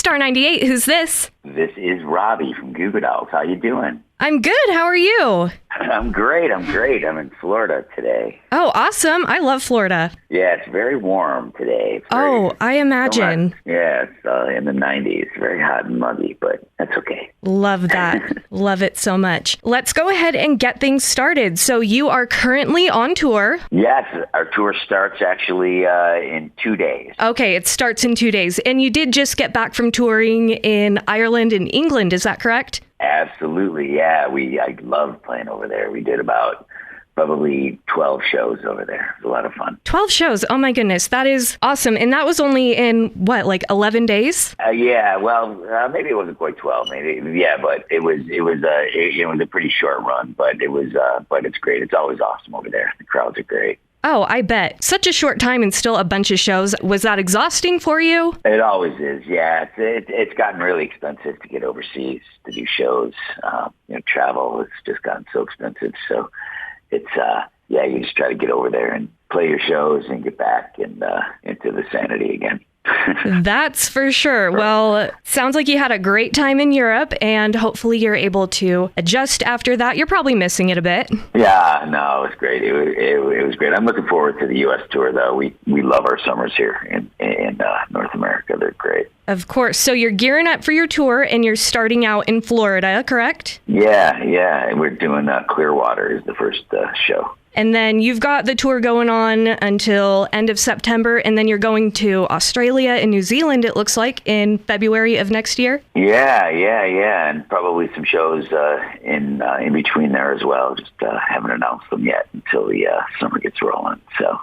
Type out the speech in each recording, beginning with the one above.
Star 98. Who's this? This is Robby from Goo Goo Dolls. How you doing? I'm good. How are you? I'm great. I'm in Florida today. Oh, awesome. I love Florida. Yeah, it's very warm today. I imagine. Yeah, it's in the 90s. Very hot and muggy, but that's okay. Love that. Love it so much. Let's go ahead and get things started. So you are currently on tour. Yes, our tour starts actually in 2 days. Okay, it starts in 2 days. And you did just get back from touring in Ireland and England. Is that correct? Absolutely, yeah. I loved playing over there. We did about probably 12 shows over there. It was a lot of fun. 12 shows. Oh my goodness. That is awesome. And that was only in what, like 11 days? Yeah, well, maybe it wasn't quite 12, maybe. Yeah, but it was a pretty short run, but it's great. It's always awesome over there. The crowds are great. Oh, I bet. Such a short time and still a bunch of shows. Was that exhausting for you? It always is, yeah. It's gotten really expensive to get overseas to do shows. Travel has just gotten so expensive. So it's, you just try to get over there and play your shows and get back and into the sanity again. That's for sure. Well, sounds like you had a great time in Europe, and hopefully you're able to adjust after that. You're probably missing it a bit. Yeah, no, it was great. It was great. I'm looking forward to the U.S. tour, though. We love our summers here in North America. They're great. Of course. So you're gearing up for your tour, and you're starting out in Florida, correct? Yeah. We're doing Clearwater is the first show. And then you've got the tour going on until end of September, and then you're going to Australia and New Zealand, it looks like, in February of next year? Yeah, and probably some shows in between there as well. Just haven't announced them yet until the summer gets rolling. So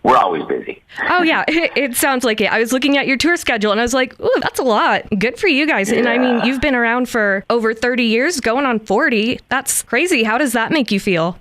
we're always busy. Oh, yeah, it sounds like it. I was looking at your tour schedule, and I was like, ooh, that's a lot. Good for you guys. Yeah. And I mean, you've been around for over 30 years, going on 40. That's crazy. How does that make you feel?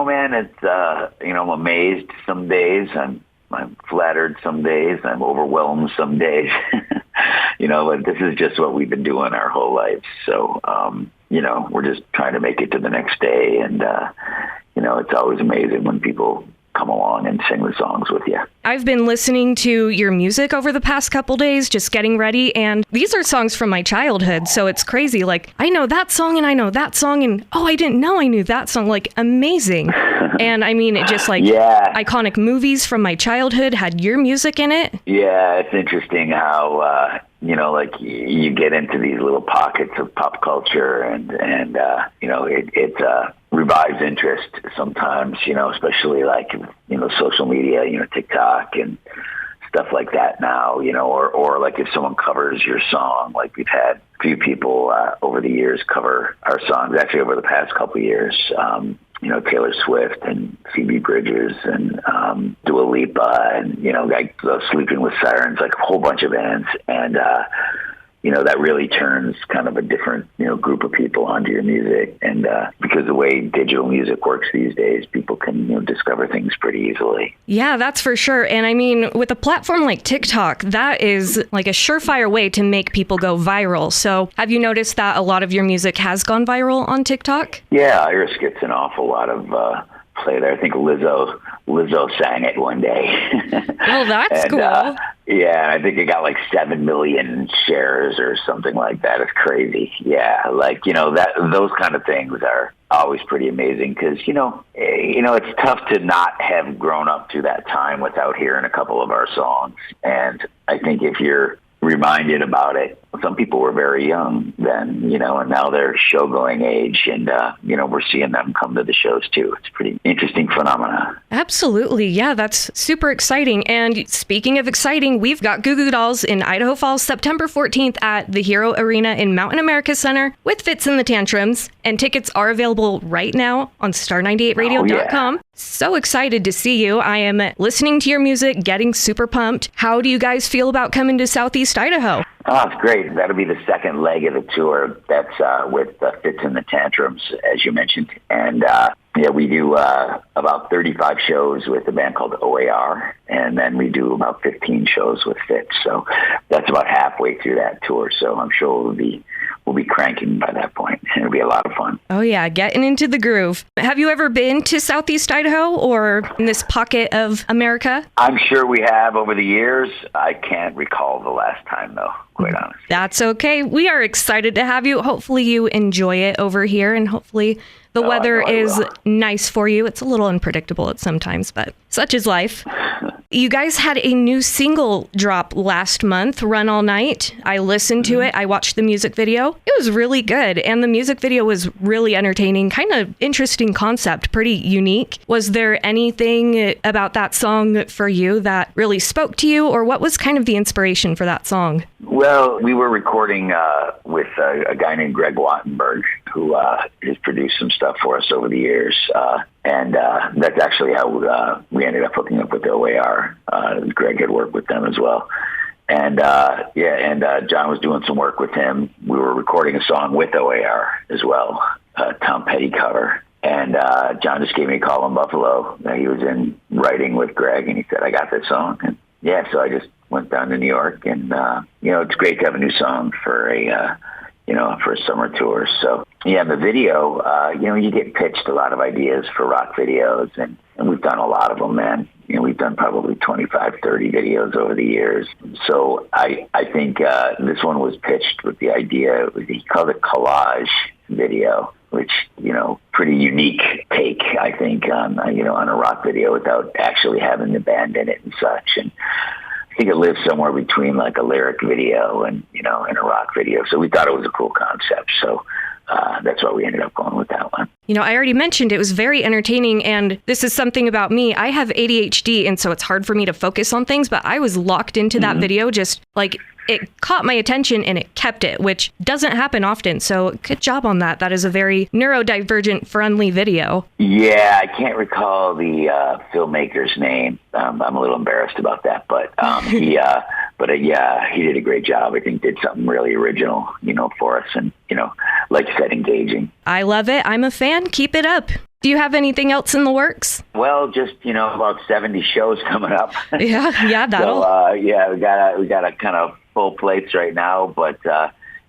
Man, it's, I'm amazed some days. I'm flattered some days. I'm overwhelmed some days. But this is just what we've been doing our whole lives. So, we're just trying to make it to the next day. And, it's always amazing when people come along and sing the songs with you. I've been listening to your music over the past couple days, just getting ready, and these are songs from my childhood, so it's crazy. Like, I know that song, and I know that song, and I didn't know I knew that song. Like, amazing. And I mean, it just iconic movies from my childhood had your music in it. Yeah, it's interesting how, you get into these little pockets of pop culture and it revives interest sometimes, especially like, social media, TikTok and stuff like that now, or like if someone covers your song, like we've had a few people over the years cover our songs, actually over the past couple of years, Taylor Swift and Phoebe Bridgers and Dua Lipa and, Sleeping with Sirens, like a whole bunch of bands. And, that really turns kind of a different, group of people onto your music. And because the way digital music works these days, people can, discover things pretty easily. Yeah, that's for sure. And I mean, with a platform like TikTok, that is like a surefire way to make people go viral. So have you noticed that a lot of your music has gone viral on TikTok? Yeah, Iris gets an awful lot of play there. I think Lizzo sang it one day. Well, that's and, cool. Yeah, I think it got like 7 million shares or something like that. It's crazy. Yeah, those kind of things are always pretty amazing because, it's tough to not have grown up to that time without hearing a couple of our songs. And I think if you're reminded about it, some people were very young then, and now they're show-going age, and, we're seeing them come to the shows too. It's a pretty interesting phenomenon. Absolutely. Yeah, that's super exciting. And speaking of exciting, we've got Goo Goo Dolls in Idaho Falls, September 14th at the Hero Arena in Mountain America Center with Fits in the Tantrums. And tickets are available right now on star98radio.com. Yeah. So excited to see you. I am listening to your music, getting super pumped. How do you guys feel about coming to Southeast Idaho? Oh, it's great. That'll be the second leg of the tour. That's with Fits in the Tantrums, as you mentioned. And we do about 35 shows with a band called OAR, and then we do about 15 shows with Fits. So that's about halfway through that tour. So I'm sure we'll be cranking by that point. it'll be a lot of fun. Oh, yeah, getting into the groove. Have you ever been to Southeast Idaho or in this pocket of America? I'm sure we have over the years. I can't recall the last time, though, quite honestly. That's okay. We are excited to have you. Hopefully you enjoy it over here, and hopefully the weather is nice for you. It's a little unpredictable at sometimes, but such is life. You guys had a new single drop last month, Run All Night. I listened to it. I watched the music video. It was really good. And the music video was really entertaining, kind of interesting concept, pretty unique. Was there anything about that song for you that really spoke to you, or what was kind of the inspiration for that song? Well, we were recording with a guy named Greg Wattenberg, who has produced some stuff for us over the years. And that's actually how we ended up hooking up with OAR. Greg had worked with them as well. And John was doing some work with him. We were recording a song with OAR as well, Tom Petty cover. And John just gave me a call in Buffalo. He was in writing with Greg, and he said, I got this song. And so I just went down to New York, and it's great to have a new song for a summer tour. So the video, you get pitched a lot of ideas for rock videos, and we've done a lot of them, man. We've done probably 25, 30 videos over the years. So I think this one was pitched with the idea, he called it collage video, which, pretty unique take, I think, on a rock video without actually having the band in it and such. And I think it lives somewhere between like a lyric video and a rock video. So we thought it was a cool concept. So that's why we ended up going with that one. I already mentioned it was very entertaining, and this is something about me. I have ADHD, and so it's hard for me to focus on things, but I was locked into that video, just like it caught my attention and it kept it, which doesn't happen often. So good job on that. That is a very neurodivergent friendly video. Yeah, I can't recall the filmmaker's name. I'm a little embarrassed about that, but he did a great job. I think did something really original, for us, and like you said, engaging. I love it. I'm a fan. Keep it up. Do you have anything else in the works? Well, just, about 70 shows coming up. Yeah, that'll. So, we got a kind of full plates right now, but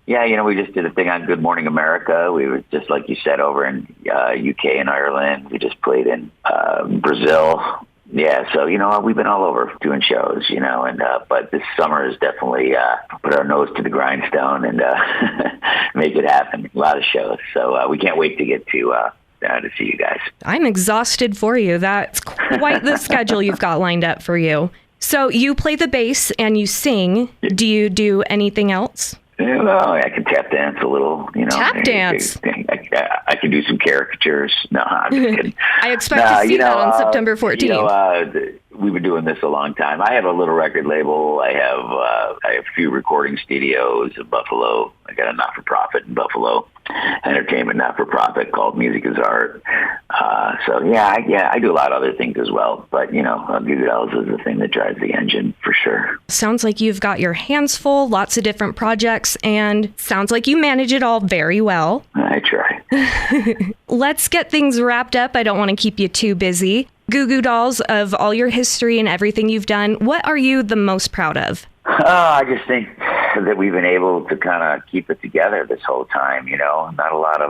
we just did a thing on Good Morning America. We were just, like you said, over in UK and Ireland. We just played in Brazil. Yeah, so, we've been all over doing shows, but this summer is definitely put our nose to the grindstone and make it happen. A lot of shows. So we can't wait to get to see you guys. I'm exhausted for you. That's quite the schedule you've got lined up for you. So you play the bass and you sing. Do you do anything else? I can tap dance a little, Tap dance? I can do some caricatures. No, I'm just kidding. I expect to see that on September 14th. We've been doing this a long time. I have a little record label. I have a few recording studios in Buffalo. I got a not-for-profit in Buffalo, entertainment not-for-profit called Music is Art. I do a lot of other things as well. But, Goo Goo Dolls is the thing that drives the engine for sure. Sounds like you've got your hands full, lots of different projects, and sounds like you manage it all very well. I try. Let's get things wrapped up. I don't want to keep you too busy. Goo Goo Dolls, of all your history and everything you've done, what are you the most proud of? I just think that we've been able to kind of keep it together this whole time. Not a lot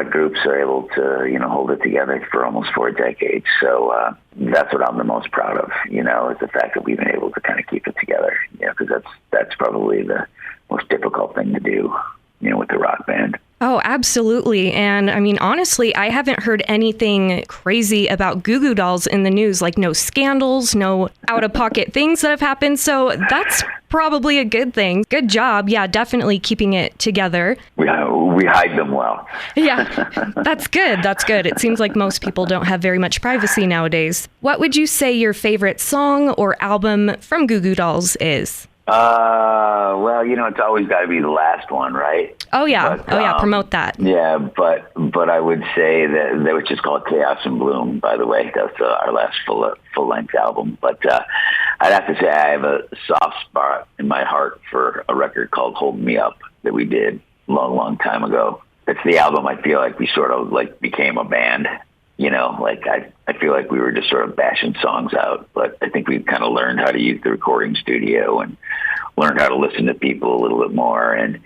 of groups are able to hold it together for almost 4 decades. So that's what I'm the most proud of. Is the fact that we've been able to kind of keep it together. Because that's probably the most difficult thing to do. With the rock band. Oh, absolutely. And I mean, honestly, I haven't heard anything crazy about Goo Goo Dolls in the news, like no scandals, no out-of-pocket things that have happened. So that's probably a good thing. Good job. Yeah, definitely keeping it together. We hide them well. Yeah, that's good. That's good. It seems like most people don't have very much privacy nowadays. What would you say your favorite song or album from Goo Goo Dolls is? Well, it's always got to be the last one, right? Oh, yeah. Promote that. Yeah, but I would say that was just called Chaos and Bloom, by the way. That's our last full-length album. But I'd have to say I have a soft spot in my heart for a record called Hold Me Up that we did a long, long time ago. It's the album I feel like we sort of became a band. I feel like we were just sort of bashing songs out, but I think we've kind of learned how to use the recording studio and learned how to listen to people a little bit more. And,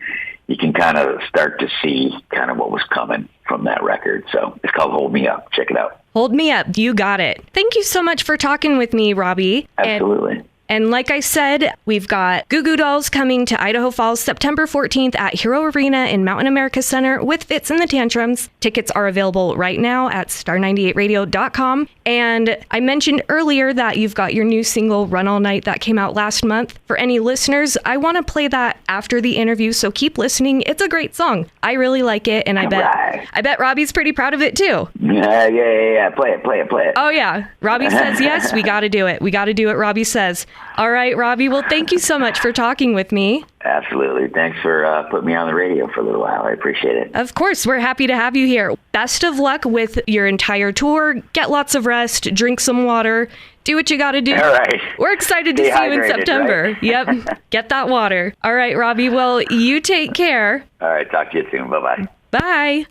you can kind of start to see kind of what was coming from that record. So it's called Hold Me Up. Check it out. Hold Me Up. You got it. Thank you so much for talking with me, Robby. Absolutely. And like I said, we've got Goo Goo Dolls coming to Idaho Falls September 14th at Hero Arena in Mountain America Center with Fits and the Tantrums. Tickets are available right now at star98radio.com. And I mentioned earlier that you've got your new single, Run All Night, that came out last month. For any listeners, I want to play that after the interview, so keep listening. It's a great song. I really like it, and I bet Robby's pretty proud of it too. Yeah. Play it. Oh, yeah. Robby says yes, we got to do it. We got to do it, Robby says. All right, Robby. Well, thank you so much for talking with me. Absolutely. Thanks for putting me on the radio for a little while. I appreciate it. Of course. We're happy to have you here. Best of luck with your entire tour. Get lots of rest. Drink some water. Do what you got to do. All right. We're excited to see you in September. Right? Yep. Get that water. All right, Robby. Well, you take care. All right. Talk to you soon. Bye-bye. Bye.